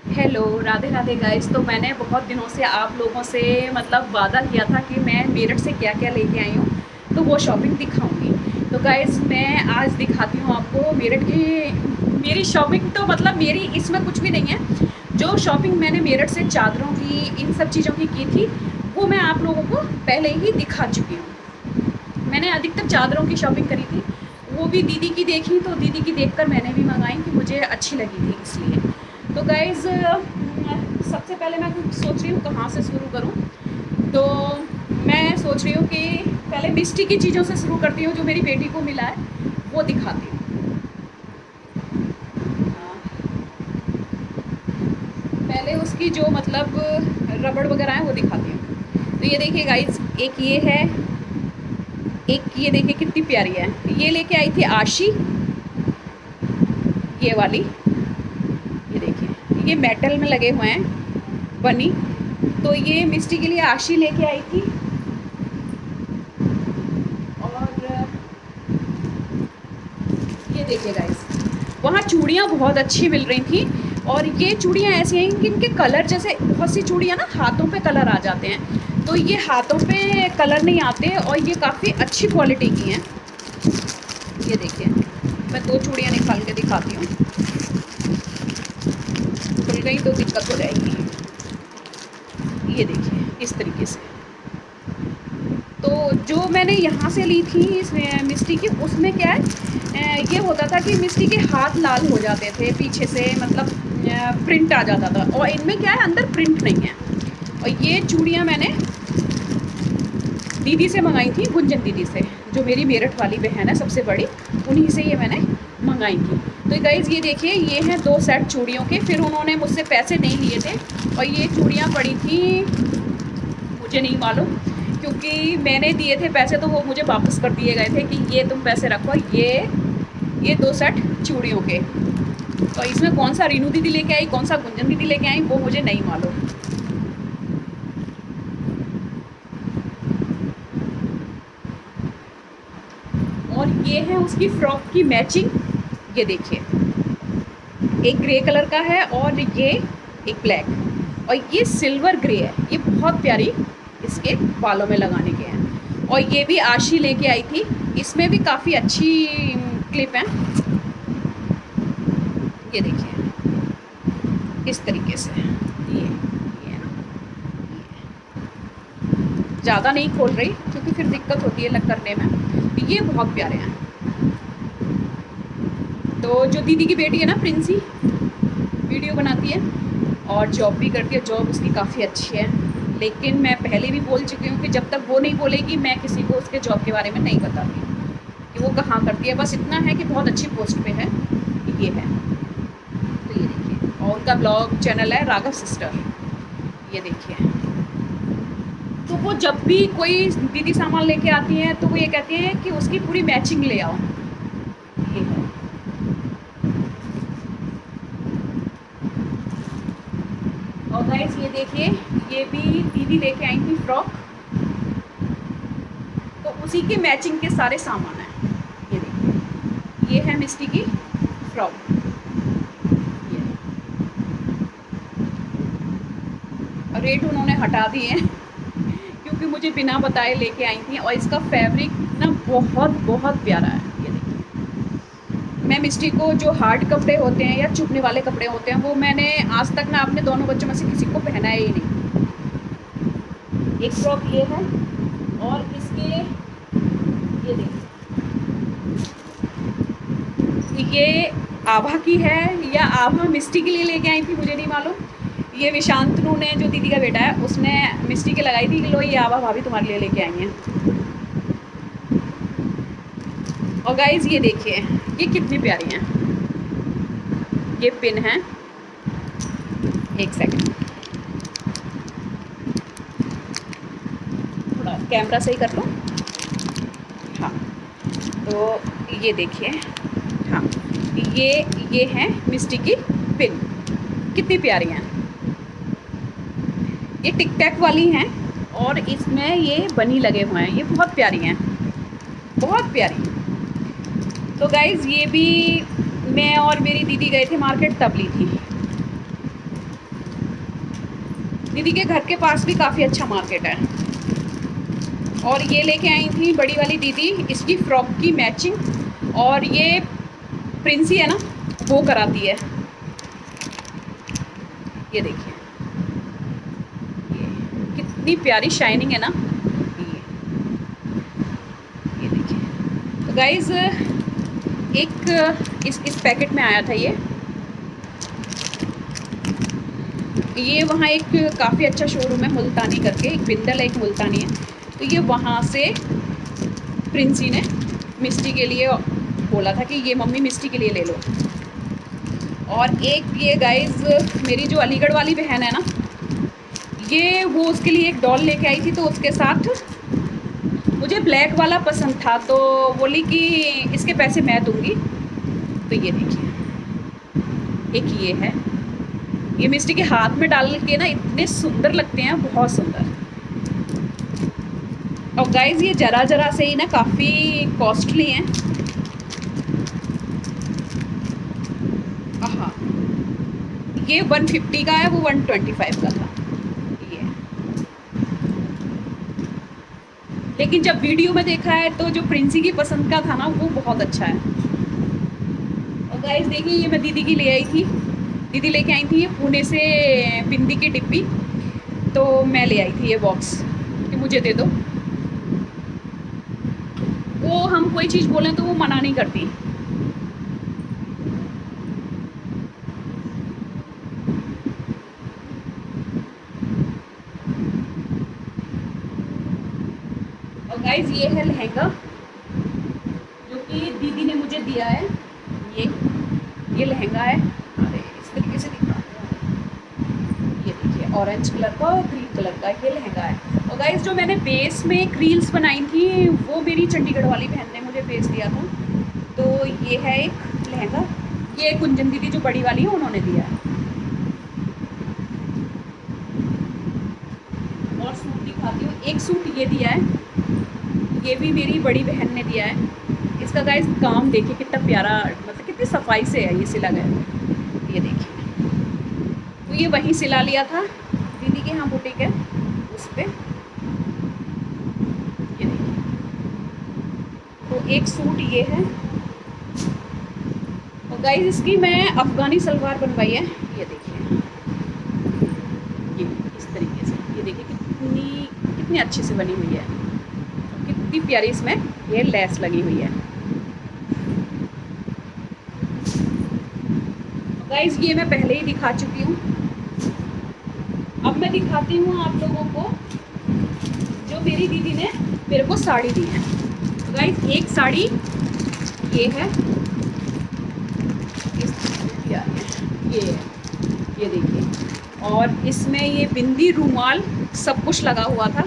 Hello, Radhe Radhe guys. तो मैंने बहुत दिनों से आप लोगों से वादा किया था कि मैं मेरठ से क्या क्या लेके आई हूँ, तो वो शॉपिंग दिखाऊंगी। तो गाइस मैं आज दिखाती हूँ आपको मेरठ की मेरी शॉपिंग। तो मेरी इसमें कुछ भी नहीं है। जो शॉपिंग मैंने मेरठ से चादरों की, इन सब चीज़ों की थी, वो मैं आप लोगों को पहले ही दिखा चुकी हूँ। मैंने अधिकतर चादरों की शॉपिंग करी थी, वो भी दीदी की देखी, तो दीदी की देखकर मैंने भी मंगाई कि मुझे अच्छी लगी थी इसलिए। तो गाइज़ सबसे पहले मैं कुछ सोच रही हूँ कहाँ से शुरू करूँ। तो मैं सोच रही हूँ कि पहले मिष्टी की चीज़ों से शुरू करती हूँ, जो मेरी बेटी को मिला है वो दिखाती हूँ। पहले उसकी जो रबड़ वगैरह है वो दिखाती हूँ। तो ये देखिए गाइज़, एक ये है, एक ये देखिए कितनी प्यारी है। ये लेके आई थी आशी, ये वाली। ये देखिए, ये मेटल में लगे हुए हैं बनी। तो ये मिष्टी के लिए आशी लेके आई थी। और ये देखिए गाइस, वहाँ चूड़ियाँ बहुत अच्छी मिल रही थी। और ये चूड़ियाँ ऐसी हैं कि इनके कलर, जैसे बहुत सी चूड़ियाँ ना हाथों पे कलर आ जाते हैं, तो ये हाथों पे कलर नहीं आते और ये काफ़ी अच्छी क्वालिटी की हैं। ये देखिए, मैं दो चूड़ियाँ निकाल के दिखाती हूँ। खुल गई तो दिक्कत हो जाएगी। ये देखिए इस तरीके से। तो जो मैंने यहाँ से ली थी इसमें मिष्टी की, उसमें क्या है, ये होता था कि मिष्टी के हाथ लाल हो जाते थे पीछे से, प्रिंट आ जाता था। और इनमें क्या है, अंदर प्रिंट नहीं है। और ये चूड़ियाँ मैंने दीदी से मंगाई थी, गुंजन दीदी से, जो मेरी मेरठ वाली बहन है सबसे बड़ी, उन्हीं से ये मैंने मंगाई थी। तो गाइज़ ये देखिए, ये हैं 2 सेट चूड़ियों के। फिर उन्होंने मुझसे पैसे नहीं लिए थे और ये चूड़ियाँ पड़ी थी, मुझे नहीं मालूम, क्योंकि मैंने दिए थे पैसे तो वो मुझे वापस कर दिए गए थे कि ये तुम पैसे रखो, ये 2 सेट चूड़ियों के। तो इसमें कौन सा रीनू दीदी लेके आई, कौन सा गुंजन दीदी लेके आई, वो मुझे नहीं मालूम। और ये है उसकी फ्रॉक की मैचिंग। ये देखिए, एक ग्रे कलर का है और ये एक ब्लैक, और ये सिल्वर ग्रे है। ये बहुत प्यारी इसके बालों में लगाने के हैं। और ये भी आशी लेके आई थी, इसमें भी काफ़ी अच्छी क्लिप है। ये देखिए इस तरीके से। ये है ना, ज़्यादा नहीं खोल रही क्योंकि फिर दिक्कत होती है लग करने में। ये बहुत प्यारे हैं। तो जो दीदी की बेटी है ना, प्रिंसी, वीडियो बनाती है और जॉब भी करती है। जॉब उसकी काफ़ी अच्छी है, लेकिन मैं पहले भी बोल चुकी हूँ कि जब तक वो नहीं बोलेगी मैं किसी को उसके जॉब के बारे में नहीं बताती कि वो कहाँ करती है। बस इतना है कि बहुत अच्छी पोस्ट पे है। ये है, तो ये देखिए। और उनका ब्लॉग चैनल है राघव सिस्टर। ये देखिए। तो वो जब भी कोई दीदी सामान लेके आती हैं तो वो ये कहती हैं कि उसकी पूरी मैचिंग ले आओ। ये है। और गाइस ये देखिए, ये भी दीदी लेके आई थी फ्रॉक, तो उसी के मैचिंग के सारे सामान हैं। ये देखिए, ये है मिष्टी की फ्रॉक। ये रेट उन्होंने हटा दिए हैं क्योंकि मुझे बिना बताए लेके आई थी। और इसका फैब्रिक ना बहुत बहुत प्यारा है। ये देखिए, मैं मिष्टी को जो हार्ड कपड़े होते हैं या चुभने वाले कपड़े होते हैं, वो मैंने आज तक ना अपने दोनों बच्चों में से किसी को पहनाया ही नहीं। एक फ्रॉक ये है, और इसके ये देखिए, ये आभा की है या आभा मिष्टी के लिए लेके आई थी, मुझे नहीं मालूम। ये विशांतनु ने, जो दीदी का बेटा है, उसने मिष्टी के लगाई थी कि लो ये आभा भाभी तुम्हारे लिए लेके आई हैं। और गाइज ये देखिए, ये कितनी प्यारी हैं। ये पिन है, एक सेकंड, थोड़ा कैमरा सही कर लो। हाँ, तो ये देखिए। हाँ, ये हैं मिष्टी की पिन, कितनी प्यारी हैं। ये टिक टैक वाली हैं और इसमें ये बनी लगे हुए हैं। ये बहुत प्यारी हैं, बहुत प्यारी। तो गाइज़ ये भी मैं और मेरी दीदी गए थे मार्केट, तब ली थी। दीदी के घर के पास भी काफ़ी अच्छा मार्केट है। और ये लेके आई थी बड़ी वाली दीदी इसकी फ्रॉक की मैचिंग, और ये प्रिंसी है ना वो कराती है। ये देखिए ये कितनी प्यारी शाइनिंग है ना। ये देखिए। तो गाइज़ एक इस पैकेट में आया था ये वहाँ एक काफ़ी अच्छा शोरूम है मुल्तानी करके, एक बिंदल है एक मुल्तानी है। तो ये वहाँ से प्रिंसी ने मिस्टी के लिए बोला था कि ये मम्मी मिस्टी के लिए ले लो। और एक ये गाइज़ मेरी जो अलीगढ़ वाली बहन है ना, ये वो उसके लिए एक डॉल लेके आई थी। तो उसके साथ मुझे ब्लैक वाला पसंद था तो बोली कि इसके पैसे मैं दूंगी। तो ये देखिए एक ये है, ये मिस्टी के हाथ में डाल के ना इतने सुंदर लगते हैं, बहुत सुंदर। और गाइज़ ये ज़रा ज़रा से ही ना काफ़ी कॉस्टली हैं। हाँ ये 150 का है, वो 125 का था ये। लेकिन जब वीडियो में देखा है तो जो प्रिंसी की पसंद का था ना वो बहुत अच्छा है। और गाइस देखिए ये मैं दीदी की ले आई थी, दीदी लेके आई थी ये पुणे से बिंदी की डिब्बी। तो मैं ले आई थी ये बॉक्स कि मुझे दे दो। वो हम कोई चीज़ बोलें तो वो मना नहीं करती। और गाइस ये है लहंगा जो कि दीदी ने मुझे दिया है। ये लहंगा है, अरे इस तरीके से दिखा रहा हूँ। ये देखिए ऑरेंज कलर का और ग्रीन कलर का ये लहंगा है। और गाइस जो मैंने बेस में एक रील्स बनाई थी वो मेरी चंडीगढ़ वाली बहन ने मुझे बेस दिया था। तो ये है एक लहंगा, ये कुंजन दीदी जो बड़ी वाली है उन्होंने दिया है। और सूट दिखाती हूँ, एक सूट ये दिया है, ये भी मेरी बड़ी बहन ने दिया है। इसका गाइस काम देखिए कितना प्यारा, मतलब कितनी सफाई से है ये सिला गया। ये देखिए तो ये वहीं सिला लिया था दीदी के यहाँ बुटीक है उस पर। ये देखिए तो एक सूट ये है। और गाइस इसकी मैं अफ़गानी सलवार बनवाई है। ये देखिए ये इस तरीके से, ये देखिए कितनी अच्छी से बनी हुई है, कितनी प्यारी इसमें ये लेस लगी हुई है। गाइस ये मैं पहले ही दिखा चुकी हूँ, अब मैं दिखाती हूँ आप लोगों को जो मेरी दीदी ने मेरे को साड़ी दी है। तो गाइस एक साड़ी ये है, ये देखिए। और इसमें ये बिंदी रूमाल सब कुछ लगा हुआ था,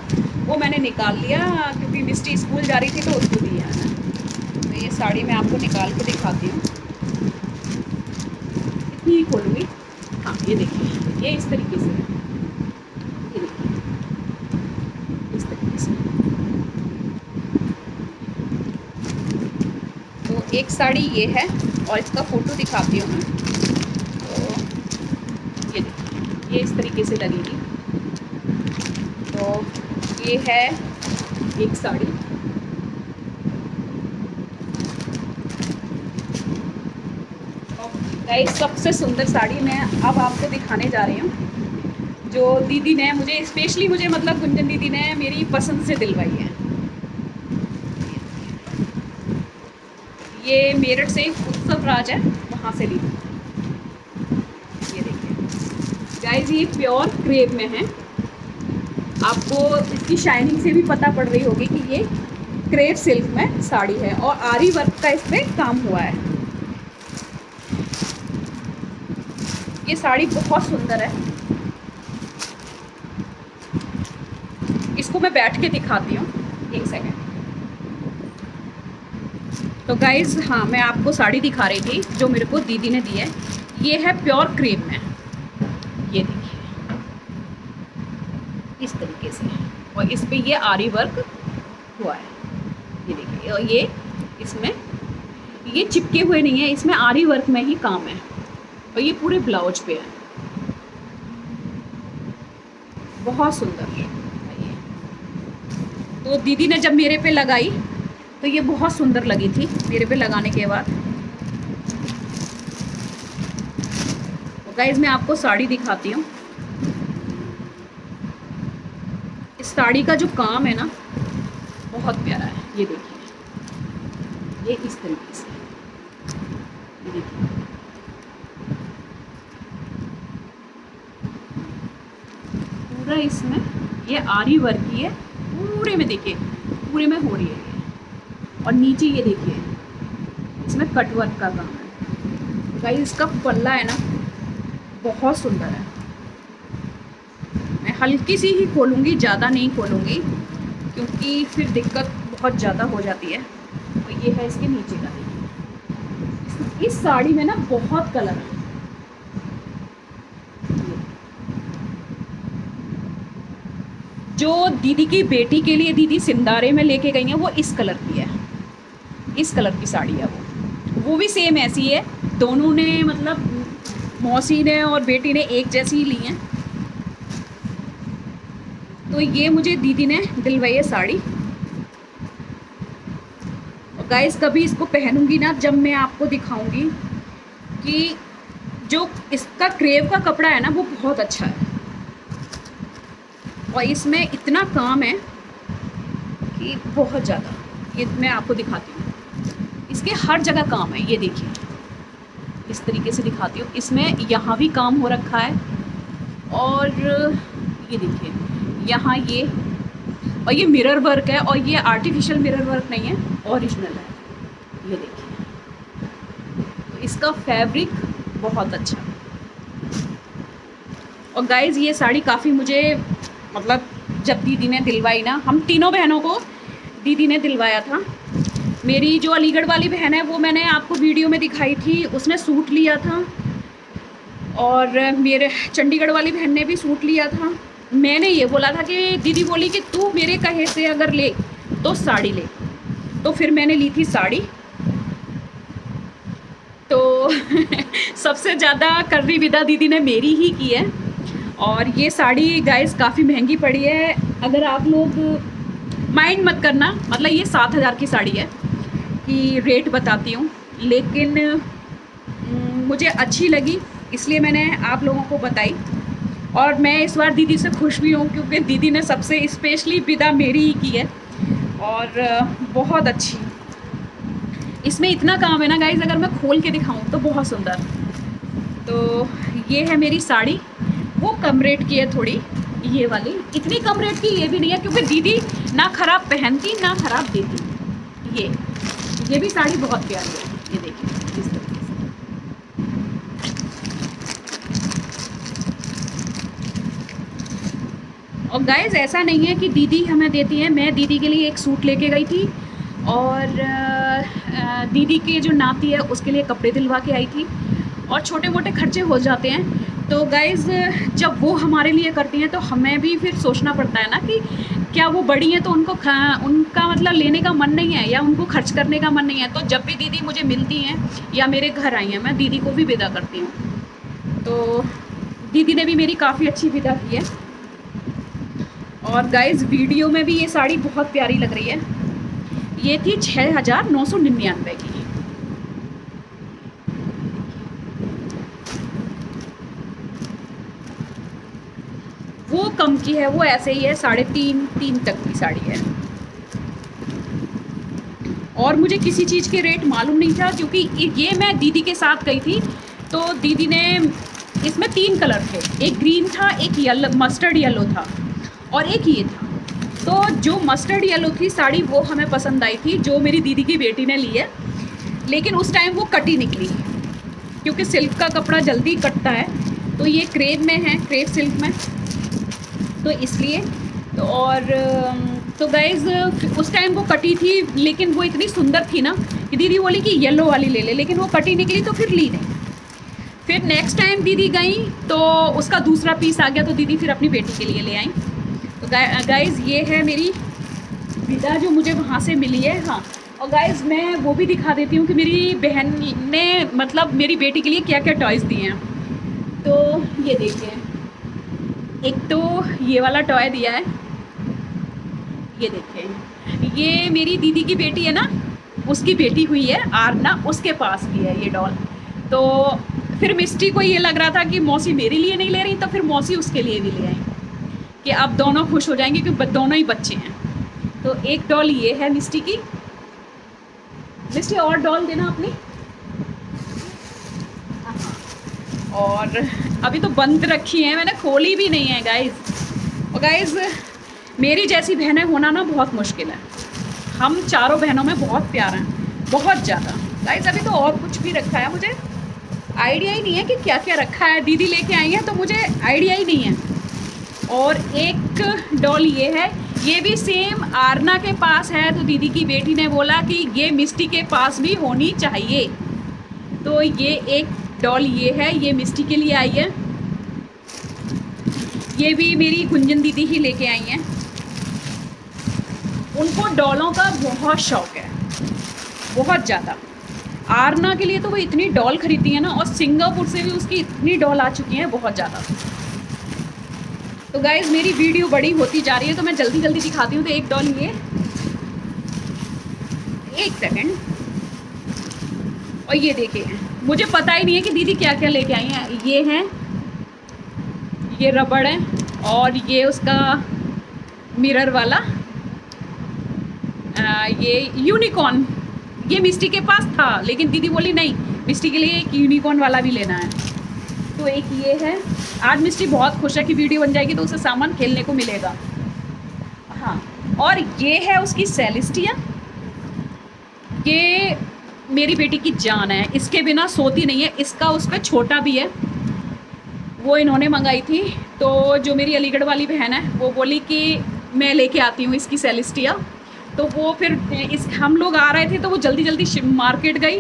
वो मैंने निकाल लिया क्योंकि मिस्टी स्कूल जा रही थी तो उसको दिया है। तो ये साड़ी मैं आपको निकाल के दिखाती हूँ, इतनी ही खोलूँगी। हाँ ये देखिए ये इस तरीके से, ये देखिए इस तरीके से। तो एक साड़ी ये है और इसका फ़ोटो दिखाती हूँ मैं। तो ये देखिए ये इस तरीके से लगेगी। तो ये है एक साड़ी। गाइस सबसे सुंदर साड़ी मैं अब आपको दिखाने जा रही हूँ जो दीदी ने मुझे स्पेशली मतलब गुंजन दीदी ने मेरी पसंद से दिलवाई है। ये मेरठ से उत्सव राज है वहाँ से ली। ये देखिए गाइस ये प्योर क्रेप में है, आपको इसकी शाइनिंग से भी पता पड़ रही होगी कि ये क्रेप सिल्क में साड़ी है और आरी वर्क का इस पर काम हुआ है। ये साड़ी बहुत सुंदर है, इसको मैं बैठ के दिखाती हूँ एक सेकेंड। तो गाइज़ हाँ मैं आपको साड़ी दिखा रही थी जो मेरे को दीदी ने दी है। ये है प्योर क्रेप में, ये देखिए इस तरीके से, और इस पे ये आरी वर्क हुआ है। ये देखिए और ये इसमें ये चिपके हुए नहीं है, इसमें आरी वर्क में ही काम है और ये पूरे ब्लाउज पे है। बहुत सुंदर। तो दीदी ने जब मेरे पे लगाई तो ये बहुत सुंदर लगी थी मेरे पे लगाने के बाद। तो गाइस मैं आपको साड़ी दिखाती हूँ। इस साड़ी का जो काम है ना बहुत प्यारा है। ये देखिए, ये इस तरीके से, ये देखिए पूरा इसमें ये आरी वर्क की है, पूरे में देखिए, पूरे में हो रही है ये। और नीचे ये देखिए इसमें कट वर्क का काम है। गाइस इसका पल्ला है ना बहुत सुंदर है। मैं हल्की सी ही खोलूँगी, ज़्यादा नहीं खोलूँगी क्योंकि फिर दिक्कत बहुत ज़्यादा हो जाती है। तो ये है इसके नीचे का, देखिए इस साड़ी में ना बहुत कलर है। जो दीदी की बेटी के लिए दीदी सिंदारे में लेके गई हैं वो इस कलर की है, इस कलर की साड़ी है वो भी सेम ऐसी है। दोनों ने मतलब मौसी ने और बेटी ने एक जैसी ही ली हैं। तो ये मुझे दीदी ने दिलवाई है साड़ी। और गाइस कभी इसको पहनूंगी ना, जब मैं आपको दिखाऊंगी कि जो इसका क्रेप का कपड़ा है ना वो बहुत अच्छा है। और इसमें इतना काम है कि बहुत ज़्यादा, ये मैं आपको दिखाती हूँ। इसके हर जगह काम है, ये देखिए इस तरीके से दिखाती हूँ। इसमें यहाँ भी काम हो रखा है और ये देखिए यहाँ ये, और ये मिरर वर्क है। और ये आर्टिफिशियल मिरर वर्क नहीं है, ओरिजिनल है। ये देखिए तो इसका फैब्रिक बहुत अच्छा। और गाइज़ ये साड़ी काफ़ी मुझे मतलब जब दीदी ने दिलवाई ना, हम तीनों बहनों को दीदी ने दिलवाया था। मेरी जो अलीगढ़ वाली बहन है वो मैंने आपको वीडियो में दिखाई थी, उसने सूट लिया था। और मेरे चंडीगढ़ वाली बहन ने भी सूट लिया था। मैंने ये बोला था कि दीदी बोली कि तू मेरे कहे से अगर ले तो साड़ी ले, तो फिर मैंने ली थी साड़ी। तो सबसे ज़्यादा कर्री विदा दीदी ने मेरी ही की है। और ये साड़ी गाइस काफ़ी महंगी पड़ी है। अगर आप लोग माइंड मत करना, मतलब ये 7,000 की साड़ी है कि रेट बताती हूँ, लेकिन मुझे अच्छी लगी इसलिए मैंने आप लोगों को बताई। और मैं इस बार दीदी से खुश भी हूँ क्योंकि दीदी ने सबसे स्पेशली विदा मेरी ही की है और बहुत अच्छी। इसमें इतना काम है ना गाइस, अगर मैं खोल के दिखाऊँ तो बहुत सुंदर। तो ये है मेरी साड़ी, वो कम रेट की है थोड़ी, ये वाली इतनी कम रेट की ये भी नहीं है क्योंकि दीदी ना ख़राब पहनती ना ख़राब देती। ये भी साड़ी बहुत प्यारी है, ये देखिए इस तरीके से। और गाइस ऐसा नहीं है कि दीदी हमें देती है, मैं दीदी के लिए एक सूट लेके गई थी और दीदी के जो नाती है उसके लिए कपड़े दिलवा के आई थी। और छोटे मोटे खर्चे हो जाते हैं। तो गाइज़ जब वो हमारे लिए करती हैं तो हमें भी फिर सोचना पड़ता है ना कि क्या वो बड़ी हैं तो उनका मतलब लेने का मन नहीं है या उनको खर्च करने का मन नहीं है। तो जब भी दीदी मुझे मिलती हैं या मेरे घर आई हैं, मैं दीदी को भी विदा करती हूँ। तो दीदी ने भी मेरी काफ़ी अच्छी विदा की है। और गाइज़ वीडियो में भी ये साड़ी बहुत प्यारी लग रही है। ये थी 6,999 की। वो कम की है, वो ऐसे ही है 3.5 तक की साड़ी है। और मुझे किसी चीज़ के रेट मालूम नहीं था क्योंकि ये मैं दीदी के साथ गई थी। तो दीदी ने इसमें 3 कलर थे, एक ग्रीन था, एक येलो मस्टर्ड येलो था और एक ये था। तो जो मस्टर्ड येलो थी साड़ी वो हमें पसंद आई थी, जो मेरी दीदी की बेटी ने ली है। लेकिन उस टाइम वो कटी निकली क्योंकि सिल्क का कपड़ा जल्दी कटता है। तो ये क्रेप में है, क्रेप सिल्क में, तो इसलिए। तो और तो गाइज़ उस टाइम वो कटी थी, लेकिन वो इतनी सुंदर थी ना कि दीदी बोली कि येलो वाली ले ले, लेकिन वो कटी निकली तो फिर ली नहीं। फिर नेक्स्ट टाइम दीदी गई तो उसका दूसरा पीस आ गया, तो दीदी फिर अपनी बेटी के लिए ले आई। तो गाइज़ ये है मेरी विदा जो मुझे वहाँ से मिली है। हाँ, और गाइज़ मैं वो भी दिखा देती हूँ कि मेरी बहन ने मतलब मेरी बेटी के लिए क्या क्या टॉयज़ दिए हैं। तो ये देखिए, एक तो ये वाला टॉय दिया है, ये देखिए, ये मेरी दीदी की बेटी है ना, उसकी बेटी हुई है आरना, उसके पास भी है ये डॉल। तो फिर मिस्टी को ये लग रहा था कि मौसी मेरे लिए नहीं ले रही, तो फिर मौसी उसके लिए भी ले आई कि अब दोनों खुश हो जाएंगे क्योंकि दोनों ही बच्चे हैं। तो एक डॉल ये है मिस्टी की। मिस्टी और डॉल देना अपनी। और अभी तो बंद रखी है, मैंने खोली भी नहीं है गाइज। और गाइज मेरी जैसी बहनें होना ना बहुत मुश्किल है। हम चारों बहनों में बहुत प्यार हैं, बहुत ज़्यादा। गाइज अभी तो और कुछ भी रखा है, मुझे आइडिया ही नहीं है कि क्या क्या रखा है। दीदी लेके आई है तो मुझे आइडिया ही नहीं है। और एक डॉल ये है, ये भी सेम आरना के पास है, तो दीदी की बेटी ने बोला कि ये मिस्टी के पास भी होनी चाहिए। तो ये एक डॉल ये है, ये मिस्टी के लिए आई है। ये भी मेरी गुंजन दीदी ही लेके आई हैं। उनको डॉलों का बहुत शौक़ है, बहुत ज़्यादा। आरना के लिए तो वो इतनी डॉल खरीदती है ना, और सिंगापुर से भी उसकी इतनी डॉल आ चुकी हैं, बहुत ज़्यादा। तो गाइज़ मेरी वीडियो बड़ी होती जा रही है, तो मैं जल्दी जल्दी दिखाती हूँ। तो एक डॉल ये, एक सेकेंड। और ये देखिए, मुझे पता ही नहीं है कि दीदी क्या क्या लेके आई हैं। ये हैं, ये रबड़ है, और ये उसका मिरर वाला, ये यूनिकॉर्न। ये मिस्टी के पास था, लेकिन दीदी बोली नहीं, मिस्टी के लिए एक यूनिकॉर्न वाला भी लेना है। तो एक ये है। आज मिस्टी बहुत खुश है कि वीडियो बन जाएगी तो उसे सामान खेलने को मिलेगा। हाँ, और ये है उसकी सेलेस्टिया। ये मेरी बेटी की जान है, इसके बिना सोती नहीं है। इसका उसका छोटा भी है, वो इन्होंने मंगाई थी। तो जो मेरी अलीगढ़ वाली बहन है वो बोली कि मैं लेके आती हूँ इसकी सेलेस्टिया। तो वो फिर हम लोग आ रहे थे तो वो जल्दी जल्दी मार्केट गई,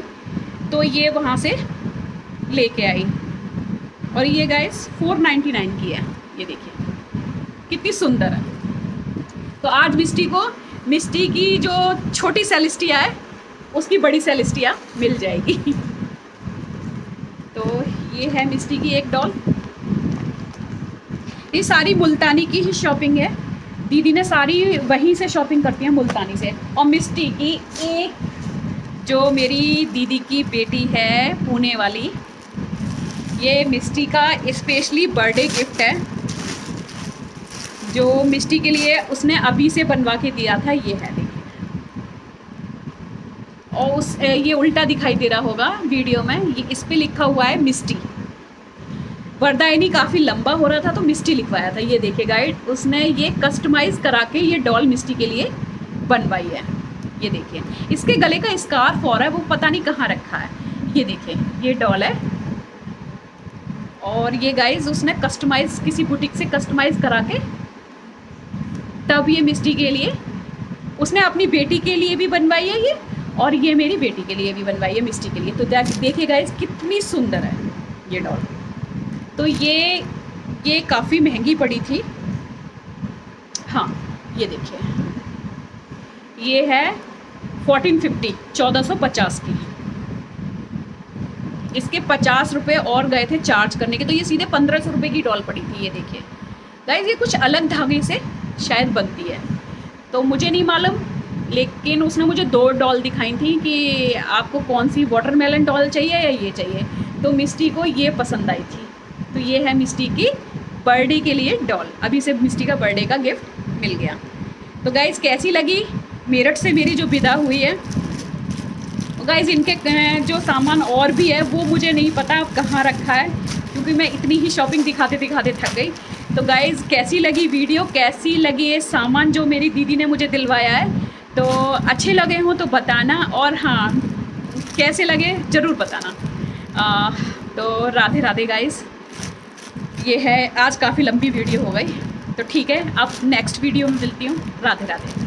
तो ये वहाँ से लेके आई। और ये गाइस 499 की है, ये देखिए कितनी सुंदर है। तो आज मिस्टी की जो छोटी सेलेस्टिया है उसकी बड़ी सेलेस्टिया मिल जाएगी। तो ये है मिस्टी की एक डॉल। ये सारी मुल्तानी की ही शॉपिंग है, दीदी ने सारी वहीं से शॉपिंग करती है, मुल्तानी से। और मिस्टी की एक, जो मेरी दीदी की बेटी है पुणे वाली, ये मिस्टी का स्पेशली बर्थडे गिफ्ट है, जो मिस्टी के लिए उसने अभी से बनवा के दिया था। ये है देखिए, और ये उल्टा दिखाई दे रहा होगा वीडियो में, ये इस पे लिखा हुआ है मिस्टी। वरदायनी काफ़ी लंबा हो रहा था तो मिस्टी लिखवाया था। ये देखिए गाइड, उसने ये कस्टमाइज़ करा के ये डॉल मिस्टी के लिए बनवाई है। ये देखिए, इसके गले का स्कार्फ हो रहा है, वो पता नहीं कहाँ रखा है। ये देखिए, ये डॉल है। और ये गाइज उसने कस्टमाइज़ किसी बुटीक से कस्टमाइज़ करा के तब ये मिस्टी के लिए, उसने अपनी बेटी के लिए भी बनवाई है ये, और ये मेरी बेटी के लिए भी बनवाई है मिस्टी के लिए। तो देखिए गाइज कितनी सुंदर है ये डॉल। तो ये काफ़ी महंगी पड़ी थी। हाँ, ये देखिए, ये है 1450, 1450 की। इसके 50 रुपये और गए थे चार्ज करने के, तो ये सीधे 1500 रुपये की डॉल पड़ी थी। ये देखिए गाइस, ये कुछ अलग धागे से शायद बनती है, तो मुझे नहीं मालूम, लेकिन उसने मुझे 2 डॉल दिखाई थी कि आपको कौन सी वाटरमेलन डॉल चाहिए या ये चाहिए। तो मिस्टी को ये पसंद आई थी। तो ये है मिस्टी की बर्थडे के लिए डॉल। अभी से मिस्टी का बर्थडे का गिफ्ट मिल गया। तो गाइज़ कैसी लगी मेरठ से मेरी जो विदा हुई है। तो गाइज़ इनके जो सामान और भी है वो मुझे नहीं पता अब कहाँ रखा है, क्योंकि मैं इतनी ही शॉपिंग दिखाते दिखाते थक गई। तो गाइज़ कैसी लगी वीडियो, कैसी लगी ये सामान जो मेरी दीदी ने मुझे दिलवाया है, तो अच्छे लगे हों तो बताना, और हाँ कैसे लगे ज़रूर बताना। तो राधे राधे गाइज़। ये है, आज काफ़ी लंबी वीडियो हो गई, तो ठीक है, अब नेक्स्ट वीडियो में मिलती हूँ। राधे राधे।